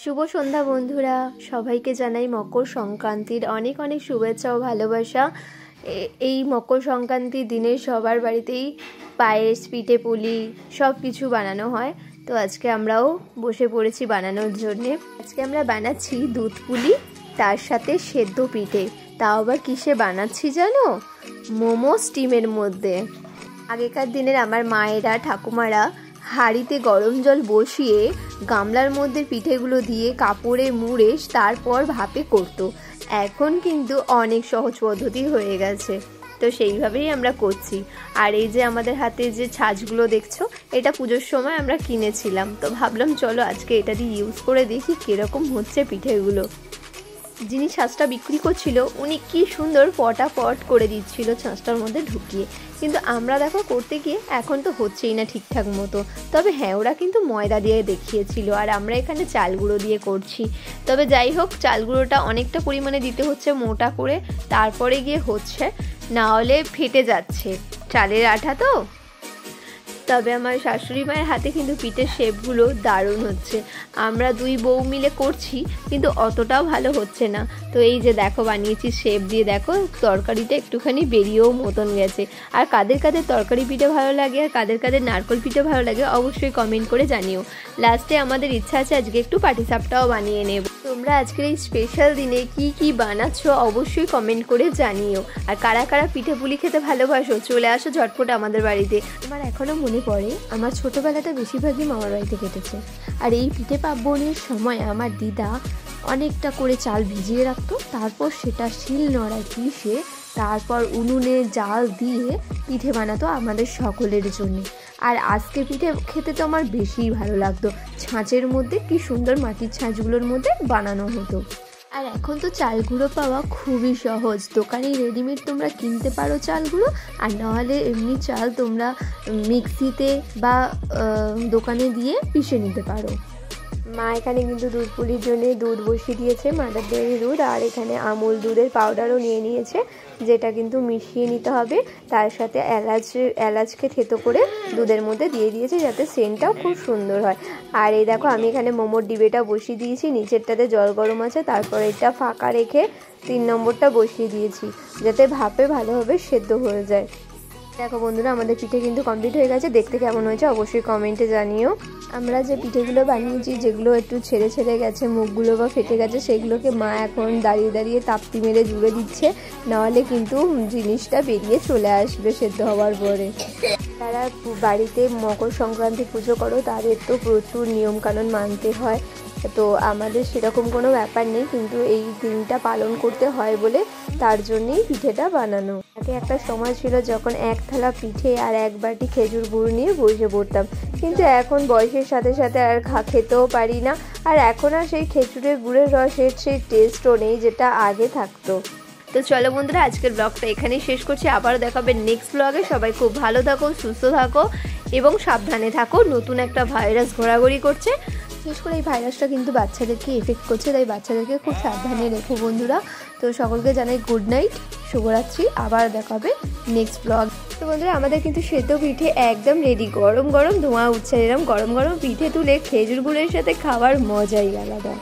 শুভ সন্ধ্যা বন্ধুরা, সবাইকে জানাই মকর সংক্রান্তির অনেক অনেক শুভেচ্ছা ও ভালোবাসা। এই মকর সংক্রান্তির দিনে সবার বাড়িতেই পায়েস, পিঠে পুলি সব কিছু বানানো হয়। তো আজকে আমরাও বসে পড়েছি বানানোর জন্যে। আজকে আমরা বানাচ্ছি দুধ পুলি, তার সাথে সেদ্ধ পিঠে। তাও আবার কিসে বানাচ্ছি জানো? মোমো স্টিমের মধ্যে। আগেকার দিনের আমার মায়েরা, ঠাকুমারা হাঁড়িতে গরম জল বসিয়ে গামলার মধ্যে পিঠেগুলো দিয়ে কাপড়ে মুড়ে তারপর ভাপে করতো। এখন কিন্তু অনেক সহজ পদ্ধতি হয়ে গেছে, তো সেইভাবেই আমরা করছি। আর এই যে আমাদের হাতে যে ছাঁচগুলো দেখছো, এটা পুজোর সময় আমরা কিনেছিলাম, তো ভাবলাম চলো আজকে এটা দিয়ে ইউজ করে দেখি কীরকম হচ্ছে পিঠেগুলো। যিনি ছাঁচটা বিক্রি করছিল উনি কি সুন্দর পটাপট করে দিচ্ছিল ছাঁচটার মধ্যে ঢুকিয়ে, কিন্তু আমরা দেখো করতে গিয়ে এখন তো হচ্ছেই না ঠিকঠাক মতো। তবে হ্যাঁ, ওরা কিন্তু ময়দা দিয়ে দেখিয়েছিল আর আমরা এখানে চাল গুঁড়ো দিয়ে করছি। তবে যাই হোক, চাল গুঁড়োটা অনেকটা পরিমাণে দিতে হচ্ছে, মোটা করে, তারপরে গিয়ে হচ্ছে, না হলে ফেটে যাচ্ছে, চালের আঠা তো। তবে আমার শাশুড়ি মায়ের হাতে কিন্তু পিঠের শেপগুলো দারুণ হচ্ছে। আমরা দুই বউ মিলে করছি, কিন্তু অতটাও ভালো হচ্ছে না। তো এই যে দেখো বানিয়েছি শেপ দিয়ে, দেখো তরকারিটা একটুখানি বেরিয়েও মতন গেছে। আর কাদের কাদের তরকারি পিঠে ভালো লাগে আর কাদের কাদের নারকেল পিঠে ভালো লাগে অবশ্যই কমেন্ট করে জানিও। লাস্টে আমাদের ইচ্ছা আছে আজকে একটু পাটিসাপটাও বানিয়ে নেব। তোমরা আজকের এই স্পেশাল দিনে কি কি বানাচ্ছ অবশ্যই কমেন্ট করে জানিও। আর কারা কারা পিঠে পুলি খেতে ভালোবাসো চলে আসো ঝটপট আমাদের বাড়িতে। আমার এখনও মনে পড়ে আমার ছোটোবেলাটা বেশিরভাগই মামার বাড়িতে কেটেছে। আর এই পিঠে পার্বণের সময় আমার দিদা অনেকটা করে চাল ভিজিয়ে রাখতো, তারপর সেটা শিল নোড়ায় পিষে তারপর উনুনে জাল দিয়ে পিঠে বানাতো আমাদের সকলের জন্য। আর আজকে পিঠে খেতে তো আমার বেশিই ভালো লাগতো। ছাঁচের মধ্যে কি সুন্দর মাটির ছাঁচগুলোর মধ্যে বানানো হতো। আর এখন তো চাল গুঁড়ো পাওয়া খুবই সহজ, দোকানে রেডিমেড তোমরা কিনতে পারো চালগুলো, আর নাহলে এমনি চাল তোমরা মিক্সিতে বা দোকানে দিয়ে পিষে নিতে পারো। মা এখানে কিন্তু দুধ পুলির জন্য দুধ বসিয়ে দিয়েছে, মাদার ডেয়ারি দুধ, আর এখানে আমুল দুধের পাউডারও নিয়ে নিয়েছে, যেটা কিন্তু মিশিয়ে নিতে হবে। তার সাথে এলাচকে থেতো করে দুধের মধ্যে দিয়ে দিয়েছে, যাতে সেন্টটাও খুব সুন্দর হয়। আর এই দেখো আমি এখানে মোমোর ডিবেটা বসিয়ে দিয়েছি, নিচেরটাতে জল গরম আছে, তারপর এটা ফাঁকা রেখে 3 নম্বরটা বসিয়ে দিয়েছি, যাতে ভাপে ভালোভাবে সেদ্ধ হয়ে যায়। দেখো বন্ধুরা, আমাদের পিঠে কিন্তু কমপ্লিট হয়ে গেছে। দেখতে কেমন হয়েছে অবশ্যই কমেন্টে জানিও। আমরা যে পিঠেগুলো বানিয়েছি, যেগুলো একটু ছেড়ে ছেড়ে গেছে মুখগুলো বা ফেটে গেছে, সেগুলোকে মা এখন দাঁড়িয়ে দাঁড়িয়ে তাপ্তি মেরে জুড়ে দিচ্ছে, নাহলে কিন্তু জিনিসটা বেরিয়ে চলে আসবে সেদ্ধ হওয়ার পরে। যারা বাড়িতে মকর সংক্রান্তি পুজো করো তাদের তো প্রচুর নিয়মকানুন মানতে হয়, তো আমাদের সেরকম কোনো ব্যাপার নেই, কিন্তু এই দিনটা পালন করতে হয় বলে তার জন্যেই পিঠেটা বানানো। আগে একটা সময় ছিল যখন এক থালা পিঠে আর এক বাটি খেজুর গুড় নিয়ে বসে পড়তাম, কিন্তু এখন বয়সের সাথে সাথে আর খেতেও পারি না। আর এখন আর সেই খেজুরের গুড়ের রসের সেই টেস্টও নেই যেটা আগে থাকতো। তো চলো বন্ধুরা, আজকের ব্লগটা এখানেই শেষ করছি। আবারও দেখাবে নেক্সট ব্লগে। সবাই খুব ভালো থাকো, সুস্থ থাকো এবং সাবধানে থাকো। নতুন একটা ভাইরাস ঘোরাঘুরি করছে, বিশেষ করে এই ভাইরাসটা কিন্তু বাচ্চাদেরকে এফেক্ট করছে, তাই বাচ্চাদেরকে খুব সাবধানে রেখো বন্ধুরা। তো সকলকে জানাই গুড নাইট, শুভরাত্রি। আবার দেখাবে নেক্সট ব্লগ। তো বন্ধুরা, আমাদের কিন্তু সেদ্ধ পিঠে একদম রেডি, গরম গরম ধোঁয়া উঠছে। এরকম গরম গরম পিঠে তুলে খেজুর গুড়ের সাথে খাওয়ার মজাই আলাদা।